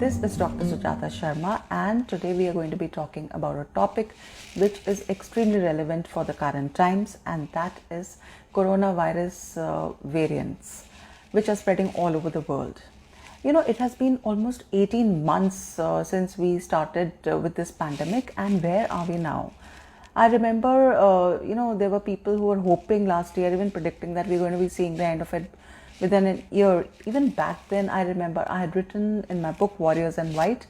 This is Dr. Sujata Sharma, and today we are going to be talking about a topic which is extremely relevant for the current times, and that is coronavirus variants which are spreading all over the world. You know, it has been almost 18 months since we started with this pandemic, and where are we now? I remember, there were people who were hoping last year, even predicting that we're going to be seeing the end of it within a year. Even back then, I remember I had written in my book Warriors in White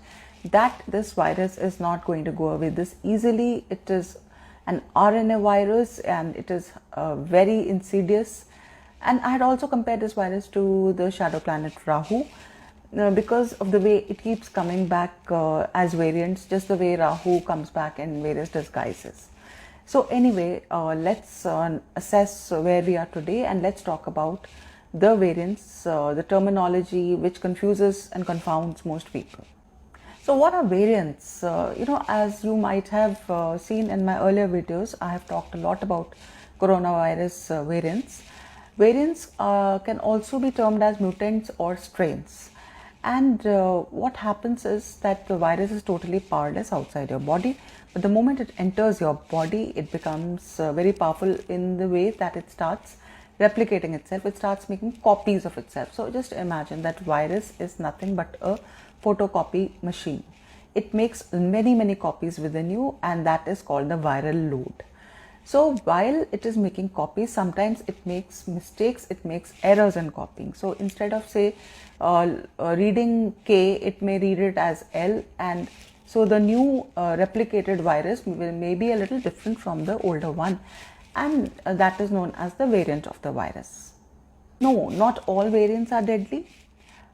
that this virus is not going to go away this easily. It is an RNA virus and it is very insidious. And I had also compared this virus to the shadow planet Rahu because of the way it keeps coming back as variants, just the way Rahu comes back in various disguises. So anyway, let's assess where we are today, and let's talk about the variants, the terminology which confuses and confounds most people. So what are variants? As you might have seen in my earlier videos, I have talked a lot about coronavirus variants. Variants can also be termed as mutants or strains. And what happens is that the virus is totally powerless outside your body, but the moment it enters your body, it becomes very powerful in the way that it starts replicating itself. It starts making copies of itself. So just imagine that virus is nothing but a photocopy machine. It makes many copies within you, and that is called the viral load. So while it is making copies, sometimes it makes mistakes, it makes errors in copying. So instead of say reading K, it may read it as L, and so the new replicated virus may be a little different from the older one, and that is known as the variant of the virus. No, not all variants are deadly.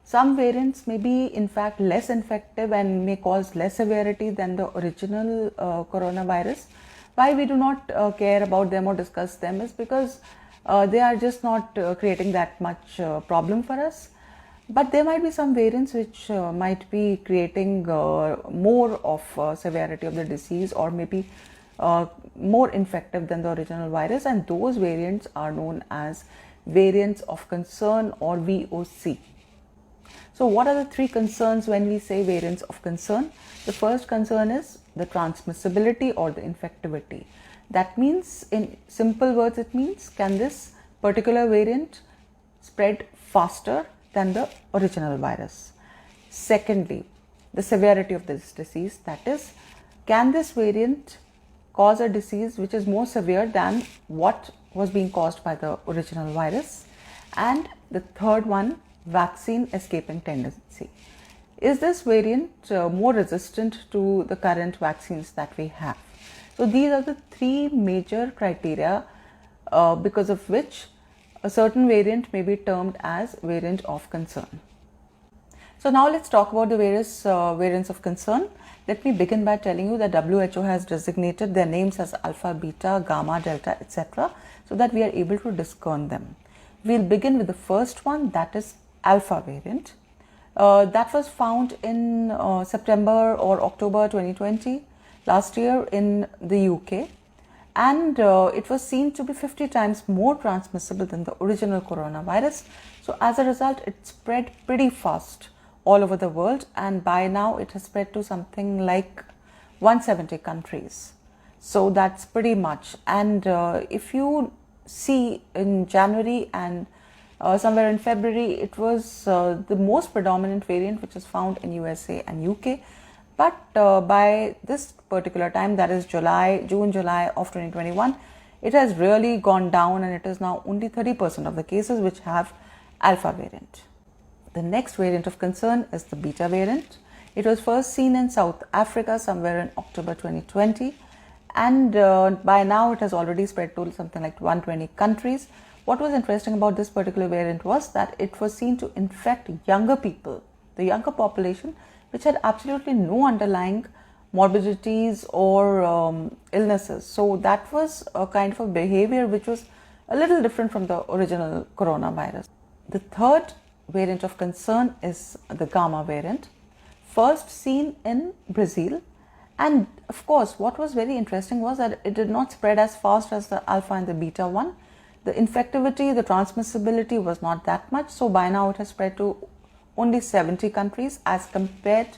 Some variants may be in fact less infective and may cause less severity than the original coronavirus. Why we do not care about them or discuss them is because they are just not creating that much problem for us. But there might be some variants which might be creating more of severity of the disease, or maybe more infective than the original virus, and those variants are known as variants of concern, or VOC. So what are the three concerns when we say variants of concern? The first concern is the transmissibility or the infectivity. That means, in simple words, it means, can this particular variant spread faster than the original virus? Secondly, the severity of this disease, that is, can this variant cause a disease which is more severe than what was being caused by the original virus? And the third one, vaccine escaping tendency. Is this variant more resistant to the current vaccines that we have? So these are the three major criteria because of which a certain variant may be termed as variant of concern. So now let's talk about the various variants of concern. Let me begin by telling you that WHO has designated their names as alpha, beta, gamma, delta, etc. so that we are able to discern them. We'll begin with the first one, that is alpha variant. That was found in September or October 2020, last year in the UK. And it was seen to be 50 times more transmissible than the original coronavirus. So as a result, it spread pretty fast all over the world, and by now it has spread to something like 170 countries. So that's pretty much. And if you see, in January and somewhere in February, it was the most predominant variant which is found in USA and UK. But by this particular time, that is June, July of 2021, it has really gone down, and it is now only 30% of the cases which have alpha variant. The next variant of concern is the beta variant. It was first seen in South Africa somewhere in October 2020, and by now it has already spread to something like 120 countries. What was interesting about this particular variant was that it was seen to infect younger people, the younger population, which had absolutely no underlying morbidities or illnesses. So that was a kind of a behavior which was a little different from the original coronavirus. The third variant of concern is the gamma variant, first seen in Brazil. And of course, what was very interesting was that it did not spread as fast as the alpha and the beta one. The infectivity, the transmissibility was not that much. So by now it has spread to only 70 countries as compared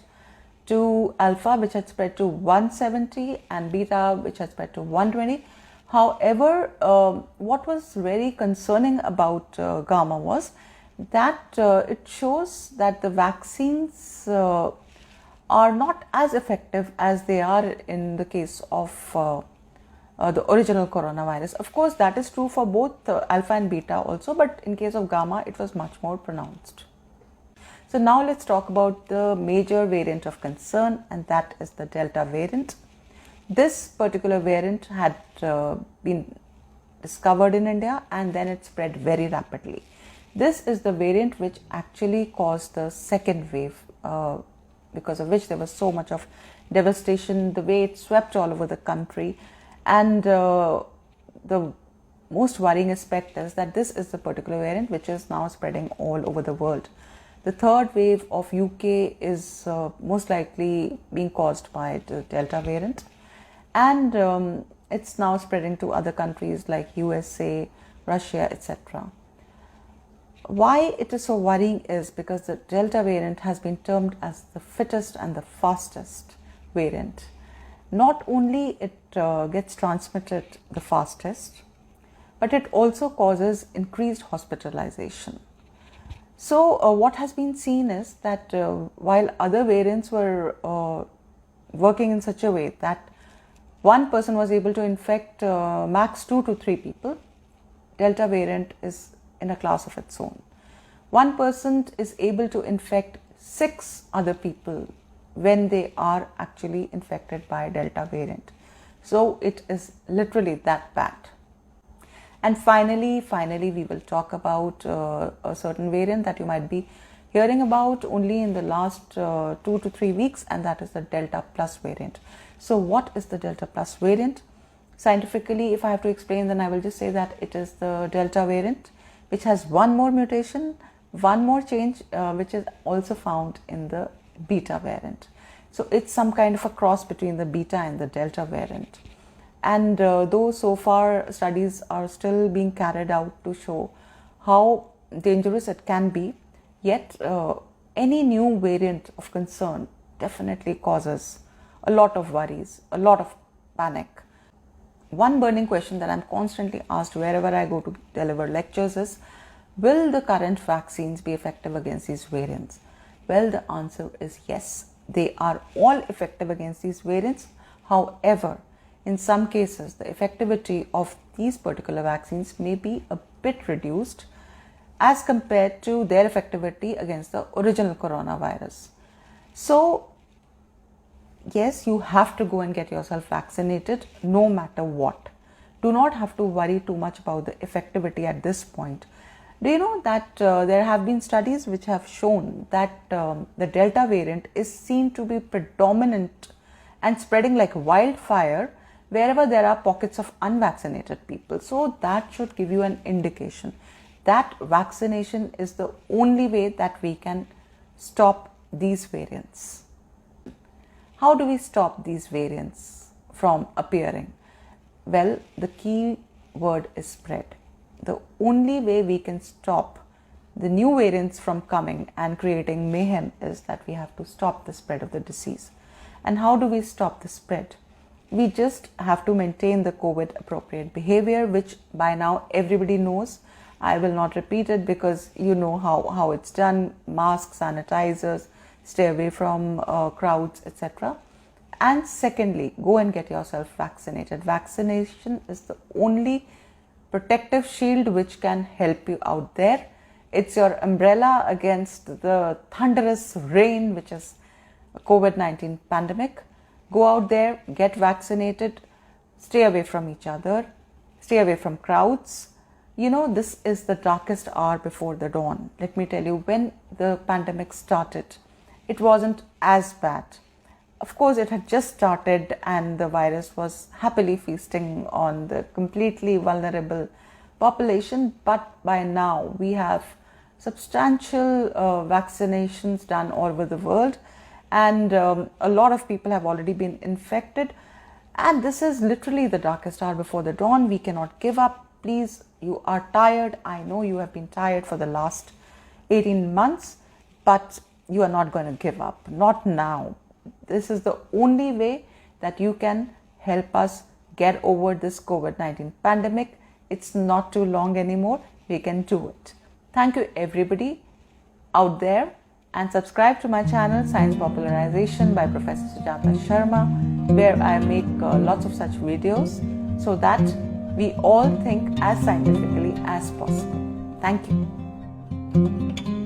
to Alpha, which had spread to 170, and Beta, which had spread to 120. However, what was very concerning about Gamma was that it shows that the vaccines are not as effective as they are in the case of the original coronavirus. Of course, that is true for both Alpha and Beta also, but in case of Gamma, it was much more pronounced. So now let's talk about the major variant of concern, and that is the Delta variant. This particular variant had been discovered in India, and then it spread very rapidly. This is the variant which actually caused the second wave, because of which there was so much of devastation, the way it swept all over the country. And the most worrying aspect is that this is the particular variant which is now spreading all over the world. The third wave of UK is most likely being caused by the Delta variant, and it's now spreading to other countries like USA, Russia, etc. Why it is so worrying is because the Delta variant has been termed as the fittest and the fastest variant. Not only it gets transmitted the fastest, but it also causes increased hospitalization. So what has been seen is that while other variants were working in such a way that one person was able to infect max 2 to 3 people, Delta variant is in a class of its own. One person is able to infect 6 other people when they are actually infected by Delta variant. So it is literally that bad. And finally, we will talk about a certain variant that you might be hearing about only in the last 2 to 3 weeks, and that is the Delta Plus variant. So what is the Delta Plus variant? Scientifically, if I have to explain, then I will just say that it is the Delta variant which has one more mutation, one more change, which is also found in the Beta variant. So it's some kind of a cross between the Beta and the Delta variant. And though so far studies are still being carried out to show how dangerous it can be, yet any new variant of concern definitely causes a lot of worries, a lot of panic. One burning question that I'm constantly asked wherever I go to deliver lectures is, will the current vaccines be effective against these variants? Well, the answer is yes. They are all effective against these variants. However, in some cases, the effectivity of these particular vaccines may be a bit reduced as compared to their effectivity against the original coronavirus. So, yes, you have to go and get yourself vaccinated no matter what. Do not have to worry too much about the effectivity at this point. Do you know that there have been studies which have shown that the Delta variant is seen to be predominant and spreading like wildfire wherever there are pockets of unvaccinated people. So that should give you an indication that vaccination is the only way that we can stop these variants. How do we stop these variants from appearing? Well, the key word is spread. The only way we can stop the new variants from coming and creating mayhem is that we have to stop the spread of the disease. And how do we stop the spread? We just have to maintain the COVID appropriate behavior, which by now everybody knows. I will not repeat it because you know how it's done. Masks, sanitizers, stay away from crowds, etc. And secondly, go and get yourself vaccinated. Vaccination is the only protective shield which can help you out there. It's your umbrella against the thunderous rain which is COVID-19 pandemic. Go out there, get vaccinated, stay away from each other, stay away from crowds. You know, this is the darkest hour before the dawn. Let me tell you, when the pandemic started, it wasn't as bad. Of course, it had just started and the virus was happily feasting on the completely vulnerable population. But by now, we have substantial vaccinations done all over the world. And a lot of people have already been infected. And this is literally the darkest hour before the dawn. We cannot give up. Please, you are tired. I know you have been tired for the last 18 months. but you are not going to give up. Not now. This is the only way that you can help us get over this COVID-19 pandemic. It's not too long anymore. We can do it. Thank you everybody out there, and subscribe to my channel Science Popularization by Professor Sujata Sharma, where I make lots of such videos so that we all think as scientifically as possible. Thank you.